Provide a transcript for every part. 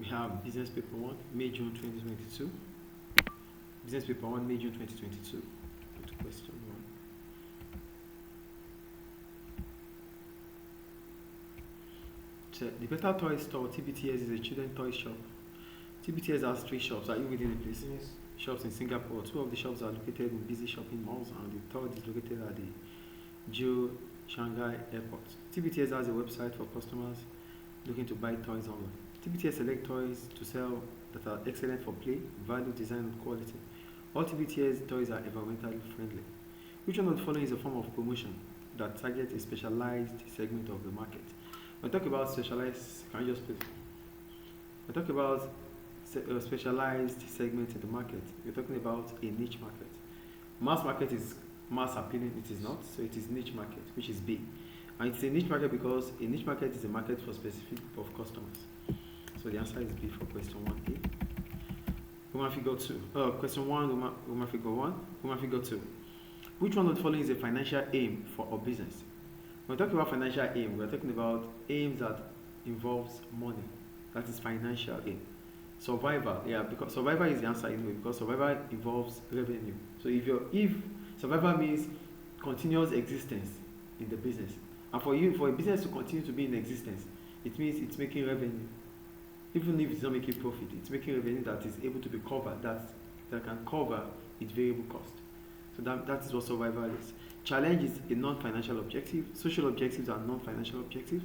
We have business paper 1, May, June 2022. Business paper 1, May, June 2022. Go to question 1. So the Better Toy Store, TBTS, is a children's toy shop. TBTS has 3 shops. Are you within the place? Yes. Shops in Singapore. 2 of the shops are located in busy shopping malls, and the third is located at the Jiu Shanghai Airport. TBTS has a website for customers looking to buy toys online. TBTS select toys to sell that are excellent for play, value, design, and quality. All TBTS toys are environmentally friendly. Which one of the following is a form of promotion that targets a specialized segment of the market? When we talk about specialized, can you just please? When we talk about specialized segment in the market, we're talking about a niche market. Mass market is mass appealing, it is not, so it is niche market, which is B. And it's a niche market because a niche market is a market for specific group of customers. So the answer is B for question 1A. Roman figure 2. Question 1, Roman figure 1, Roman figure 2. Which one of the following is a financial aim for a business? When we talk about financial aim, we're talking about aims that involves money. That is financial aim. Survival, yeah, because survival is the answer anyway, because survival involves revenue. So if survival means continuous existence in the business, and for a business to continue to be in existence, it means it's making revenue. Even if it's not making profit, it's making revenue that is able to be covered, that can cover its variable cost. So that is what survival is. Challenge is a non-financial objective. Social objectives are non-financial objectives.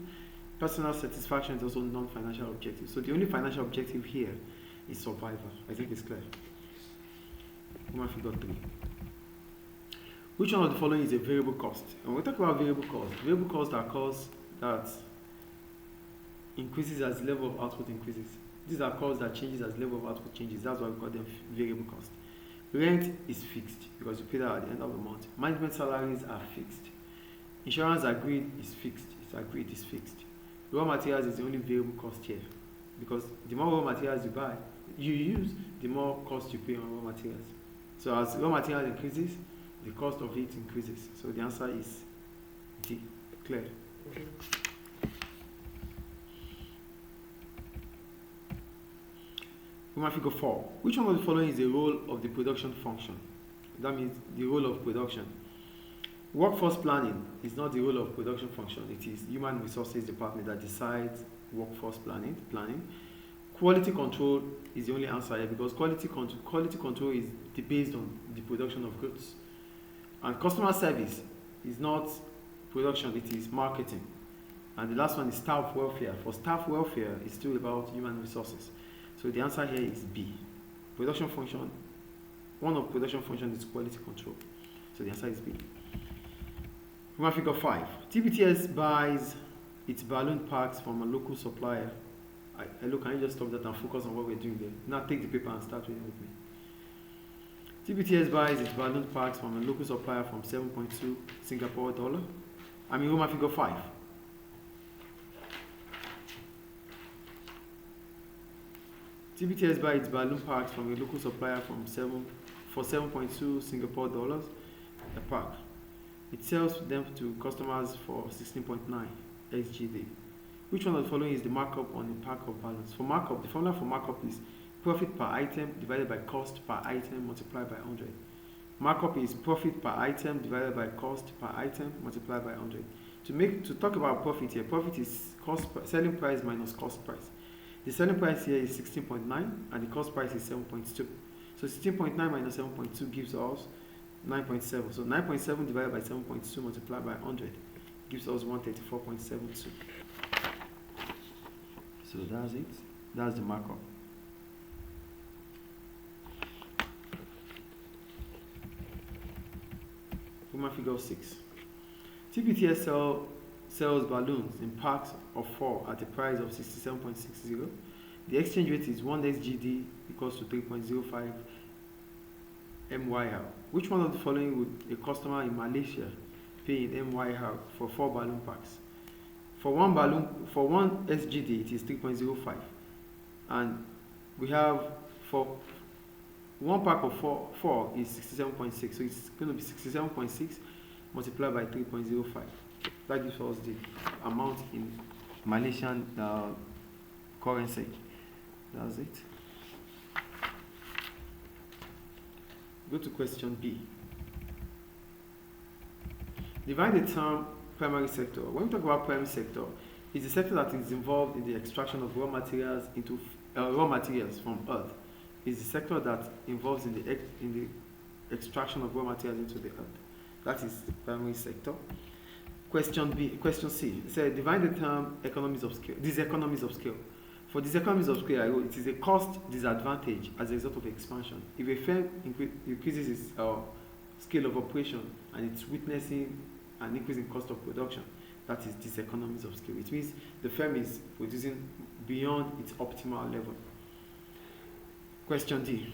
Personal satisfaction is also non-financial objective. So the only financial objective here is survival. I think it's clear. Roman figure 3. Which one of the following is a variable cost? And when we talk about variable costs are costs that increases as level of output increases. These are costs that changes as level of output changes. That's why we call them variable cost. Rent is fixed because you pay that at the end of the month. Management salaries are fixed. Insurance agreed is fixed. It's agreed is fixed. Raw materials is the only variable cost here, because the more raw materials you use, the more cost you pay on raw materials. So as raw material increases, the cost of it increases. So the answer is D. Clear? Okay. Roman figure 4. Which one of the following is the role of the production function? That means the role of production. Workforce planning is not the role of production function. It is human resources department that decides workforce planning. Quality control is the only answer here, because quality control is based on the production of goods. And customer service is not production, it is marketing. And the last one is staff welfare. For staff welfare, it's still about human resources. So the answer here is B. Production function, one of production functions is quality control. So the answer is B. Roman figure 5. TBTS buys its balloon packs from a local supplier. Hello, can you just stop that and focus on what we're doing there? Now take the paper and start reading with me. TBTS buys its balloon packs from a local supplier from 7.2 Singapore dollar. Roman figure 5. TBTS buys its balloon packs from a local supplier for 7.2 Singapore dollars a pack. It sells them to customers for 16.9 SGD. Which one of the following is the markup on a pack of balloons? For markup, the formula for markup is profit per item divided by cost per item multiplied by 100. Markup is profit per item divided by cost per item multiplied by 100. To talk about profit here, profit is selling price minus cost price. The selling price here is 16.9 and the cost price is 7.2. So 16.9 minus 7.2 gives us 9.7. So 9.7 divided by 7.2 multiplied by 100 gives us 134.72. So that's it. That's the markup. Roman figure 6. TBTS sells balloons in packs of 4 at a price of 67.60. The exchange rate is 1 SGD equals to 3.05 MYR. Which one of the following would a customer in Malaysia pay in MYR for 4 balloon packs? For one SGD, it is 3.05, and we have for one pack of 4 is 67.6, so it's going to be 67.6 multiplied by 3.05. That gives us the amount in Malaysian currency. That's it. Go to question B. Divide the term primary sector. When we talk about primary sector, it's the sector that is involved in the extraction of raw materials from earth. It's the sector that involves in the extraction of raw materials into the earth. That is the primary sector. Question C. It says divide the term economies of scale. These economies of scale. For these economies of scale, I wrote it is a cost disadvantage as a result of expansion. If a firm increases its scale of operation and it's witnessing an increase in cost of production, that is these economies of scale. It means the firm is producing beyond its optimal level. Question D.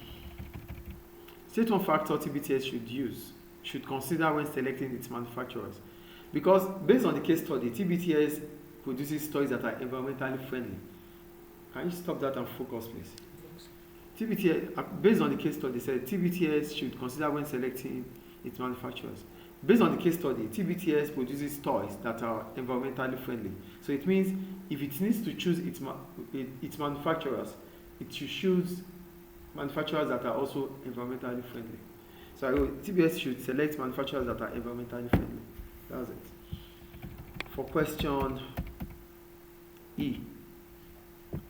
State one factor TBTS should consider when selecting its manufacturers. Because based on the case study, TBTS produces toys that are environmentally friendly. Can you stop that and focus, please? TBTS, based on the case study, said TBTS should consider when selecting its manufacturers. Based on the case study, TBTS produces toys that are environmentally friendly. So it means if it needs to choose its manufacturers, it should choose manufacturers that are also environmentally friendly. So TBS should select manufacturers that are environmentally friendly. That's it. For question E,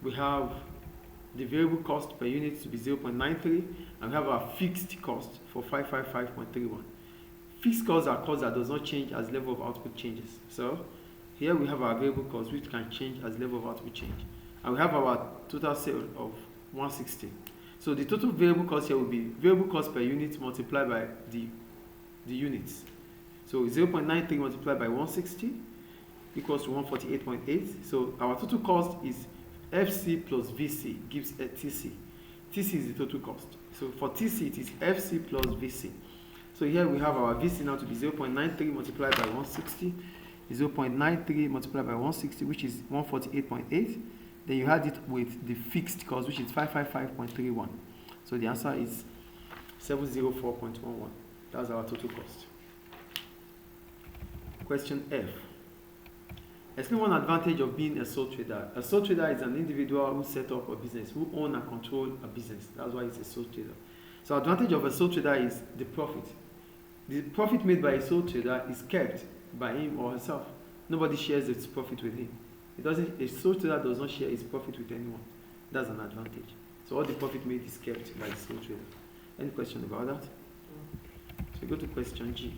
we have the variable cost per unit to be 0.93 and we have our fixed cost for 555.31. Fixed costs are costs that does not change as level of output changes. So here we have our variable cost which can change as level of output change. And we have our total sale of 160. So the total variable cost here will be variable cost per unit multiplied by the units. So 0.93 multiplied by 160 equals to 148.8. So our total cost is FC plus VC gives a TC. TC is the total cost. So for TC it is FC plus VC. So here we have our VC now to be 0.93 multiplied by 160. 0.93 multiplied by 160, which is 148.8. Then you add it with the fixed cost, which is 555.31. So the answer is 704.11. That's our total cost. Question F. Explain one advantage of being a sole trader. A sole trader is an individual who set up a business, who own and control a business. That's why it's a sole trader. So advantage of a sole trader is the profit. The profit made by a sole trader is kept by him or herself. Nobody shares its profit with him. A sole trader does not share his profit with anyone. That's an advantage. So all the profit made is kept by the sole trader. Any question about that? So we go to question G.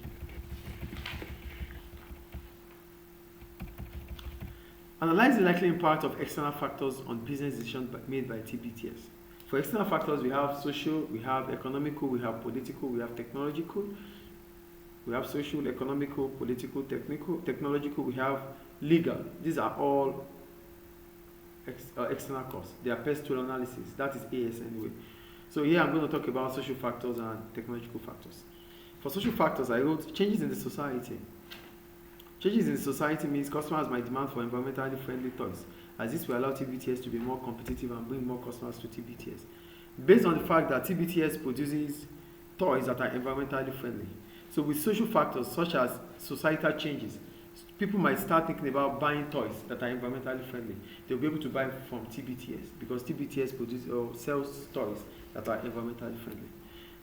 Analyze the likely impact of external factors on business decisions made by TBTS. For external factors, we have social, we have economical, we have political, we have technological. We have social, economical, political, technological, we have legal. These are all external costs. They are pest-tool analysis. That is AS anyway. So here I'm going to talk about social factors and technological factors. For social factors, I wrote changes in the society. Changes in the society means customers might demand for environmentally friendly toys, as this will allow TBTS to be more competitive and bring more customers to TBTS. Based on the fact that TBTS produces toys that are environmentally friendly. So with social factors such as societal changes, people might start thinking about buying toys that are environmentally friendly. They'll be able to buy from TBTS because TBTS produces or sells toys that are environmentally friendly.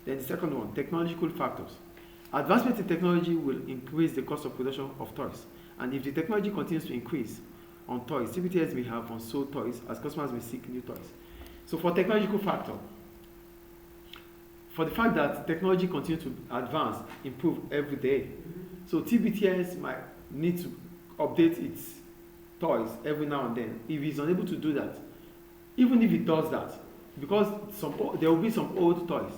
Then the second one, technological factors. Advancement in technology will increase the cost of production of toys. And if the technology continues to increase on toys, TBTS may have unsold toys as customers may seek new toys. So for technological factor, for the fact that technology continues to advance, improve every day, so TBTS might need to update its toys every now and then. If it's unable to do that, even if it does that, because there will be some old toys,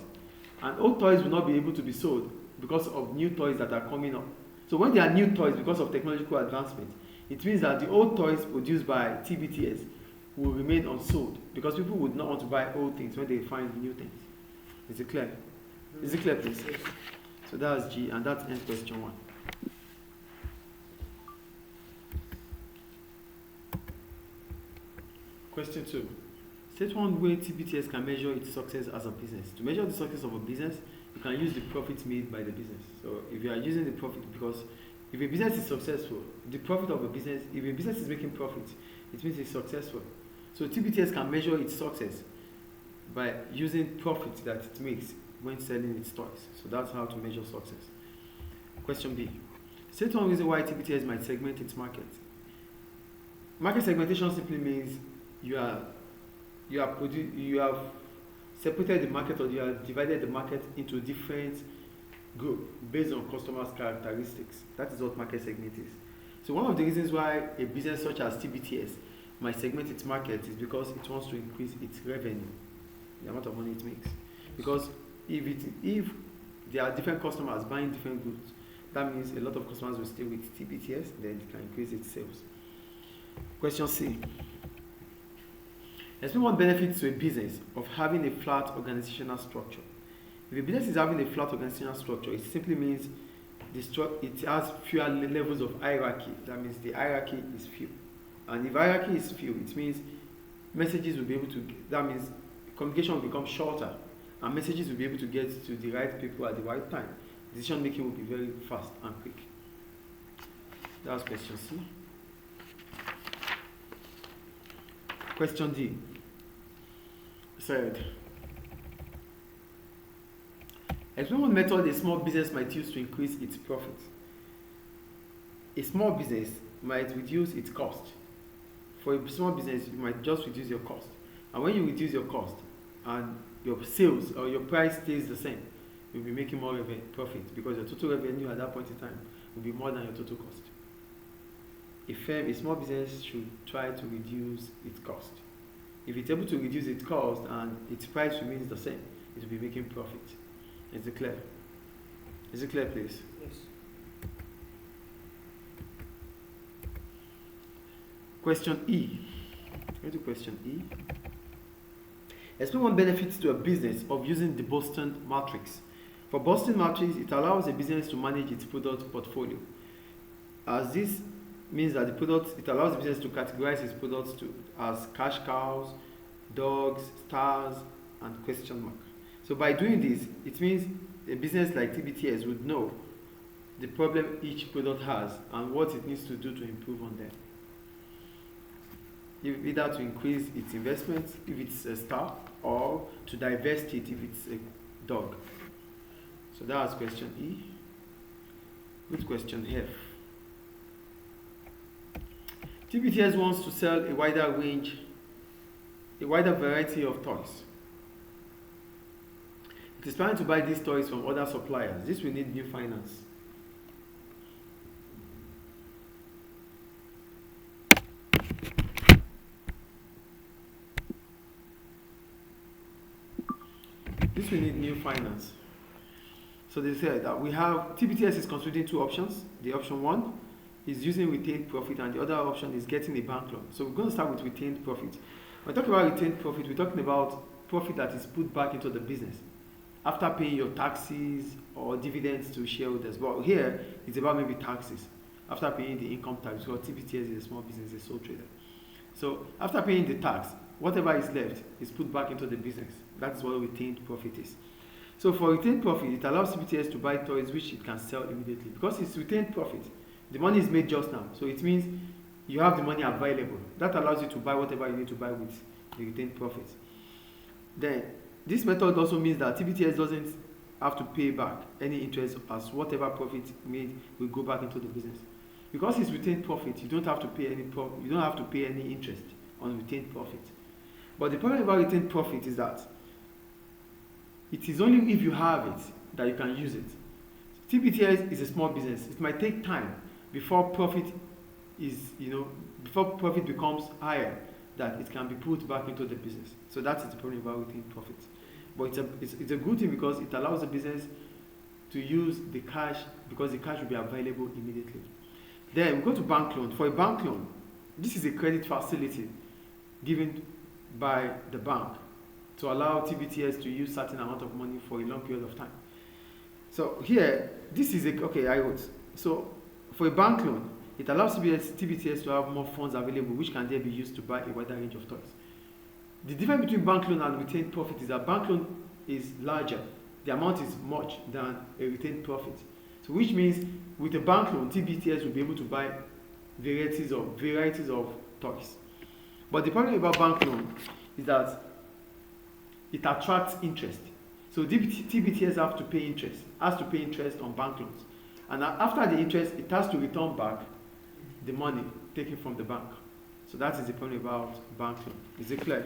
and old toys will not be able to be sold because of new toys that are coming up. So when there are new toys because of technological advancement, it means that the old toys produced by TBTS will remain unsold because people would not want to buy old things when they find new things. Is it clear? Is it clear, please? So that's G, and that ends question 1. Question 2. State one way TBTS can measure its success as a business. To measure the success of a business, you can use the profits made by the business. So if you are using the profit, because if a business is successful, the profit of a business, if a business is making profit, it means it's successful. So TBTS can measure its success by using profit that it makes when selling its toys. So that's how to measure success. Question B. State one reason why TBTS might segment its market. Market segmentation simply means you have separated the market, or you have divided the market into different groups based on customers' characteristics. That is what market segment is. So one of the reasons why a business such as TBTS might segment its market is because it wants to increase its revenue, the amount of money it makes. Because if there are different customers buying different goods, that means a lot of customers will stay with TBTS, then it can increase its sales. Question C. Explain one benefit to a business of having a flat organizational structure. If a business is having a flat organizational structure, it simply means it has fewer levels of hierarchy. That means the hierarchy is few. And if hierarchy is few, it means messages will be able to, that means communication will become shorter, and messages will be able to get to the right people at the right time. Decision making will be very fast and quick. That's question C. Question D. Third. Explain one method a small business might use to increase its profit. A small business might reduce its cost. For a small business, you might just reduce your cost. And when you reduce your cost and your sales or your price stays the same, you'll be making more profit, because your total revenue at that point in time will be more than your total cost. A small business should try to reduce its cost. If it's able to reduce its cost and its price remains the same, it will be making profit. Is it clear? Is it clear, please? Yes. Question E. Go to question E. Explain one benefit to a business of using the Boston matrix. For Boston matrix, it allows a business to manage its product portfolio. As this means that it allows the business to categorize its products as cash cows, dogs, stars, and question mark. So by doing this, it means a business like TBTS would know the problem each product has and what it needs to do to improve on them. Either to increase its investment if it's a star, or to divest it if it's a dog. So that was question E. Good question F. TBTS wants to sell a wider variety of toys. It is planning to buy these toys from other suppliers. This will need new finance. This will need new finance. So they said that we have TBTS is considering two options. The option one is using retained profit, and the other option is getting a bank loan. So we're going to start with retained profit. When we talk about retained profit, we're talking about profit that is put back into the business after paying your taxes or dividends to shareholders. But here, it's about maybe taxes. After paying the income tax, because TBTS is a small business, a sole trader. So after paying the tax, whatever is left is put back into the business. That's what retained profit is. So for retained profit, it allows TBTS to buy toys which it can sell immediately. Because it's retained profit, the money is made just now. So it means you have the money available. That allows you to buy whatever you need to buy with the retained profit. Then, this method also means that TBTS doesn't have to pay back any interest, as whatever profit made will go back into the business. Because it's retained profit, you don't have to pay any interest on retained profit. But the problem about retained profit is that it is only if you have it that you can use it. TBTS is a small business. It might take time before profit becomes higher, that it can be put back into the business. So that is the problem about retained profit. But it's a good thing, because it allows the business to use the cash, because the cash will be available immediately. Then we go to bank loan. For a bank loan, this is a credit facility given by the bank to allow TBTS to use certain amount of money for a long period of time. So here, this is so for a bank loan, it allows TBTS to have more funds available, which can then be used to buy a wider range of toys. The difference between bank loan and retained profit is that bank loan is larger. The amount is much than a retained profit. So which means with a bank loan, TBTS will be able to buy varieties of toys. But the problem about bank loan is that it attracts interest. So TBTS has to pay interest on bank loans. And after the interest, it has to return back the money taken from the bank. So that is the point about bank loan. Is it clear?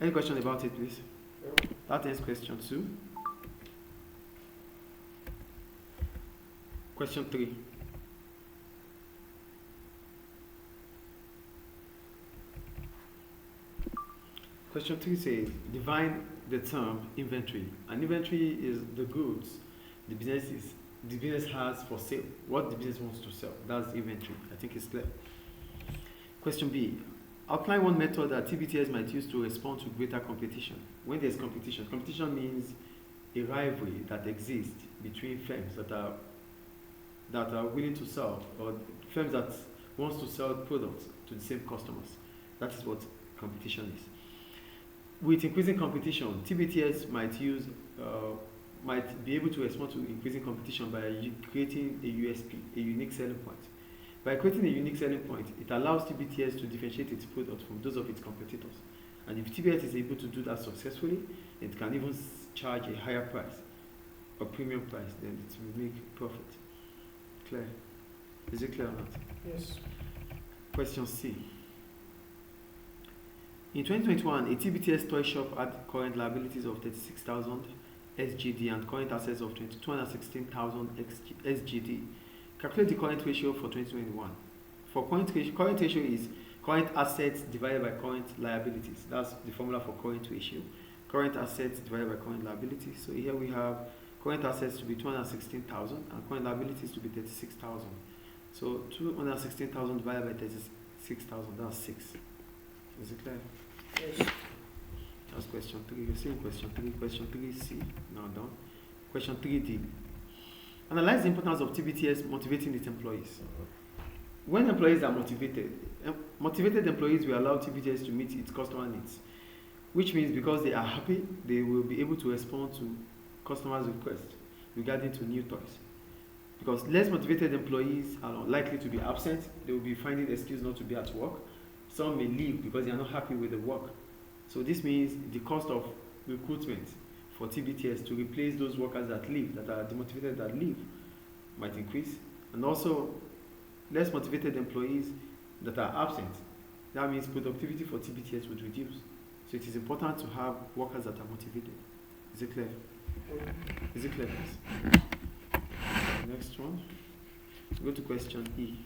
Any question about it, please? That ends question 2. Question 3. Question 3 says, define the term inventory. An inventory is the goods the business has for sale. What the business wants to sell. That's inventory. I think it's clear. Question B. Outline one method that TBTS might use to respond to greater competition. When there's competition means a rivalry that exists between firms that are willing to sell, or firms that wants to sell products to the same customers. That is what competition is. With increasing competition, TBTS might be able to respond to increasing competition by creating a USP, a unique selling point. By creating a unique selling point, it allows TBTS to differentiate its product from those of its competitors. And if TBTS is able to do that successfully, it can even charge a higher price, a premium price, then it will make profit. Clear? Is it clear or not? Yes. Question C. In 2021, a TBTS toy shop had current liabilities of 36,000 SGD and current assets of 216,000 SGD. Calculate the current ratio for 2021. For current ratio is current assets divided by current liabilities. That's the formula for current ratio. Current assets divided by current liabilities. So here we have current assets to be 216,000 and current liabilities to be 36,000. So 216,000 divided by 36,000, that's 6. Is it clear? Yes. That's question 3. You're seeing question 3. Question 3C. Now done. Question 3D. Analyze the importance of TBTS motivating its employees. When employees are motivated employees will allow TBTS to meet its customer needs, which means because they are happy, they will be able to respond to customers' requests regarding to new toys. Because less motivated employees are likely to be absent, they will be finding excuse not to be at work. Some may leave because they are not happy with the work. So this means the cost of recruitment for TBTS to replace those workers that leave, that are demotivated that leave, might increase. And also, less motivated employees that are absent, that means productivity for TBTS would reduce. So it is important to have workers that are motivated. Is it clear? Is it clear, please? Next one. Go to question E.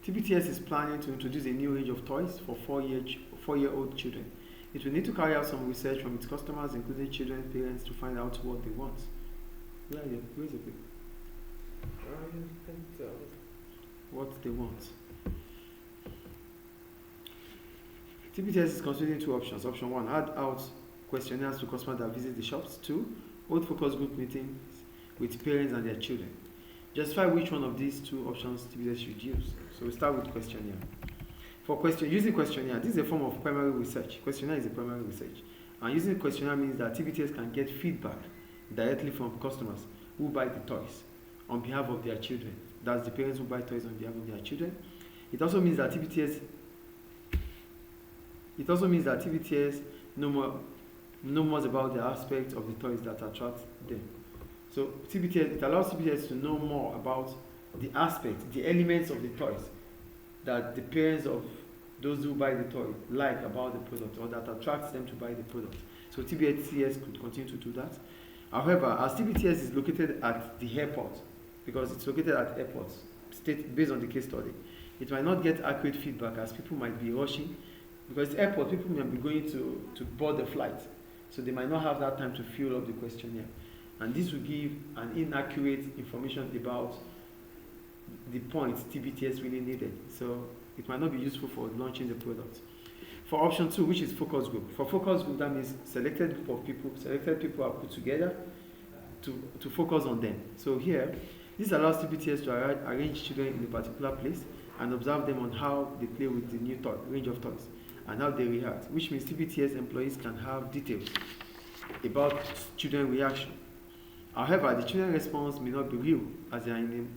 TBTS is planning to introduce a new range of toys for 4-year-old children. It will need to carry out some research from its customers, including children and parents, to find out what they want. Where's the paper? What they want. TBTS is considering 2 options. Option 1, add out questionnaires to customers that visit the shops. 2, hold focus group meetings with parents and their children. Justify which one of these 2 options TBTS should use. So we start with questionnaire. For using questionnaire, this is a form of primary research. Questionnaire is a primary research. And using questionnaire means that TBTS can get feedback directly from customers who buy the toys on behalf of their children. That's the parents who buy toys on behalf of their children. It also means that TBTS know more about the aspects of the toys that attract them. So it allows TBTS to know more about the aspects, the elements of the toys that the parents of those who buy the toy like about the product, or that attracts them to buy the product. So TBTS could continue to do that. However, as TBTS is located at the airport, because it's located at airports, based on the case study, it might not get accurate feedback as people might be rushing. Because it's airport, people might be going to board the flight. So they might not have that time to fill up the questionnaire. And this will give an inaccurate information about the points TBTS really needed. So it might not be useful for launching the product. For option 2, which is focus group. For focus group, that means selected people are put together to focus on them. So here, this allows TBTS to arrange children in a particular place and observe them on how they play with the new range of toys and how they react, which means TBTS employees can have details about children's reaction. However, the children's response may not be real as they are in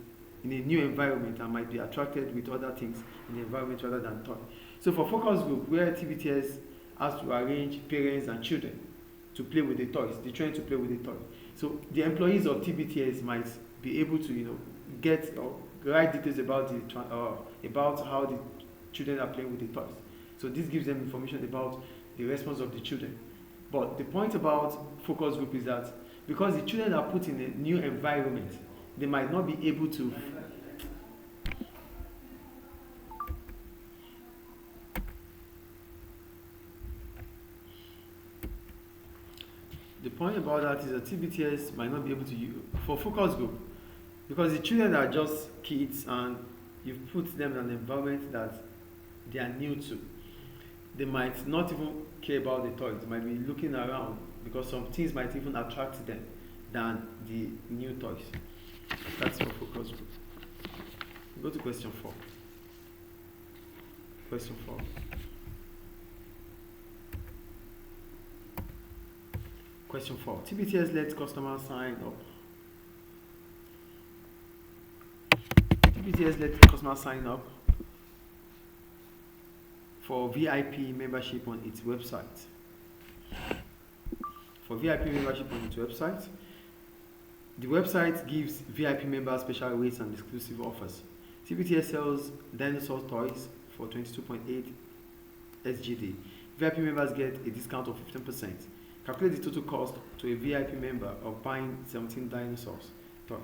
in a new environment and might be attracted with other things in the environment rather than toy. So for focus group, where TBTS has to arrange parents and children to play with the toys, the children to play with the toy. So the employees of TBTS might be able to, get or write details about about how the children are playing with the toys. So this gives them information about the response of the children. But the point about focus group is that because the children are put in a new environment, they might not be able to. The point about that is that TBTS might not be able to use for focus group because the children are just kids and you've put them in an environment that they are new to. They might not even care about the toys. They might be looking around because some things might even attract them than the new toys. That's for focus group. Go to question 4. Question 4. Question 4. TBTS lets customers sign up. TBTS lets customers sign up for VIP membership on its website. For VIP membership on its website, the website gives VIP members special rates and exclusive offers. TBTS sells dinosaur toys for 22.8 SGD. VIP members get a discount of 15%. Calculate the total cost to a VIP member of buying 17 dinosaurs toy.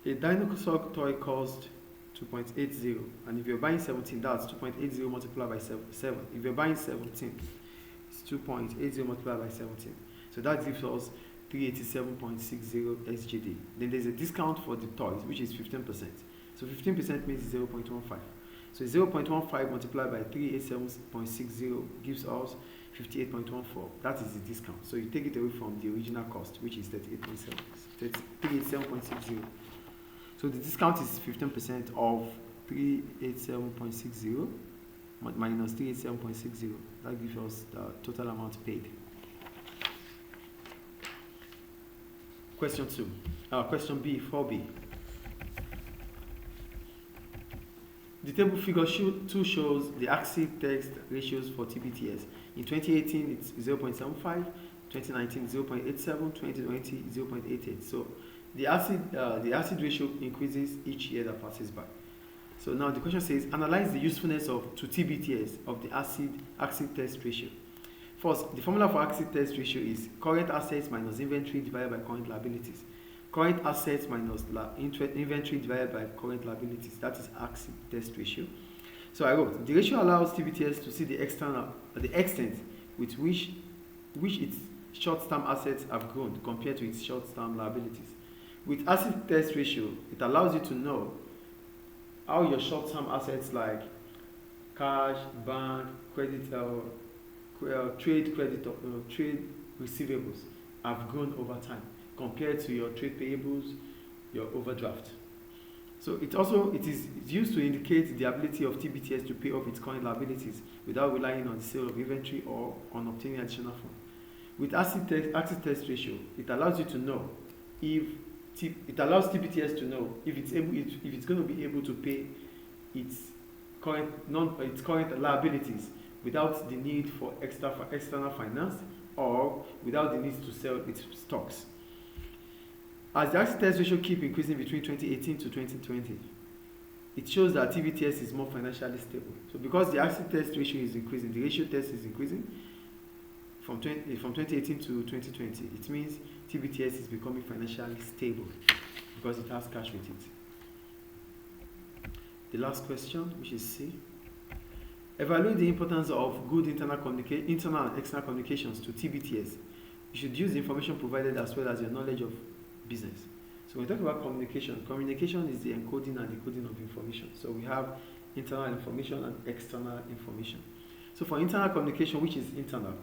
A dinosaur toy costs 2.80, and if you're buying 17, that's 2.80 multiplied by 7. If you're buying 17, it's 2.80 multiplied by 17. So that gives us 387.60 SGD. Then there's a discount for the toys, which is 15%. So 15% means 0.15. So 0.15 multiplied by 387.60 gives us 58.14. That is the discount. So you take it away from the original cost, which is 387.60. So the discount is 15% of 387.60 minus 387.60. That gives us the total amount paid. Question 2. Question B, 4B. The table figure 2 shows the acid text ratios for TBTS. In 2018, it's 0.75, 2019, 0.87, 2020, 0.88. So the acid ratio increases each year that passes by. So now the question says, analyze the usefulness to TBTS of the acid test ratio. First, the formula for acid test ratio is current assets minus inventory divided by current liabilities. Current assets minus inventory divided by current liabilities. That is acid test ratio. So I wrote, the ratio allows TBTS to see the extent with which its short-term assets have grown compared to its short-term liabilities. With acid test ratio, it allows you to know how your short-term assets like cash, bank, credit, trade receivables have grown over time compared to your trade payables, your overdraft. So it is used to indicate the ability of TBTS to pay off its current liabilities without relying on the sale of inventory or on obtaining additional funds. With acid test ratio, it allows you to know it allows TBTS to know if it's going to be able to pay its current liabilities without the need for external finance or without the need to sell its stocks. As the acid test ratio keeps increasing between 2018 to 2020, it shows that TBTS is more financially stable. So because the acid test ratio is increasing, the ratio test is increasing from 2018 to 2020, it means TBTS is becoming financially stable because it has cash with it. The last question, which is C. Evaluate the importance of good internal and external communications to TBTS. You should use the information provided as well as your knowledge of business. So when we talk about communication is the encoding and decoding of information. So we have internal information and external information. So for internal communication, which is internal.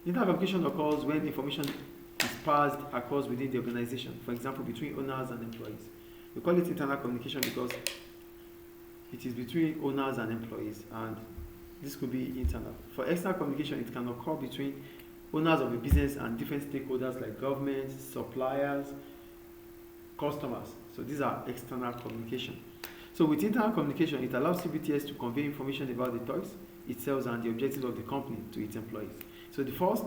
Internal communication occurs when information is passed across within the organization, for example, between owners and employees. We call it internal communication because it is between owners and employees, and this could be internal. For external communication, it can occur between owners of a business and different stakeholders like government, suppliers, customers. So these are external communication. So with internal communication, it allows CBTS to convey information about the toys, its sales, and the objectives of the company to its employees. So the first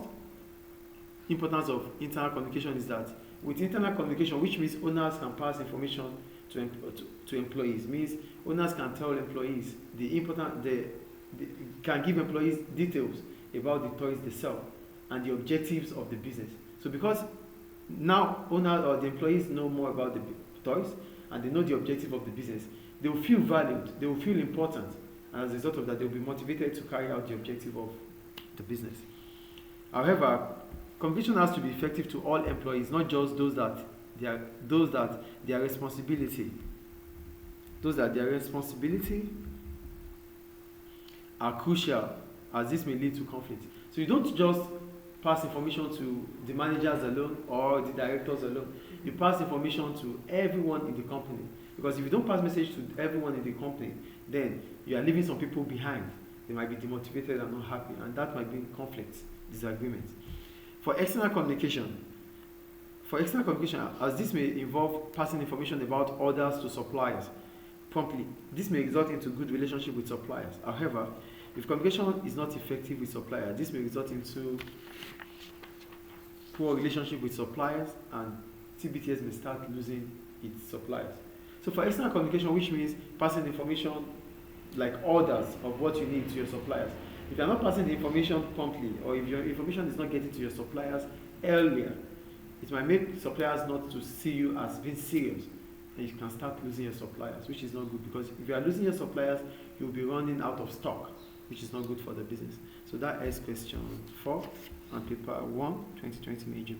importance of internal communication is that with internal communication, which means owners can pass information to employees, means owners can tell employees can give employees details about the toys they sell and the objectives of the business. So because now owners or the employees know more about the toys and they know the objective of the business, they will feel valued, they will feel important, and as a result of that, they will be motivated to carry out the objective of the business. However, communication has to be effective to all employees, not just those that their responsibility are crucial, as this may lead to conflict. So you don't just pass information to the managers alone or the directors alone. You pass information to everyone in the company. Because if you don't pass message to everyone in the company, then you are leaving some people behind. They might be demotivated and not happy, and that might bring conflicts, disagreements. For external communication, as this may involve passing information about orders to suppliers promptly, this may result into good relationship with suppliers. However, if communication is not effective with suppliers, this may result into poor relationship with suppliers, and CBTS may start losing its suppliers. So for external communication, which means passing information like orders of what you need to your suppliers, if you are not passing the information promptly, or if your information is not getting to your suppliers earlier, it might make suppliers not to see you as being serious, and you can start losing your suppliers, which is not good, because if you are losing your suppliers, you'll be running out of stock, which is not good for the business. So that is question 4 on paper 1, 2020 major.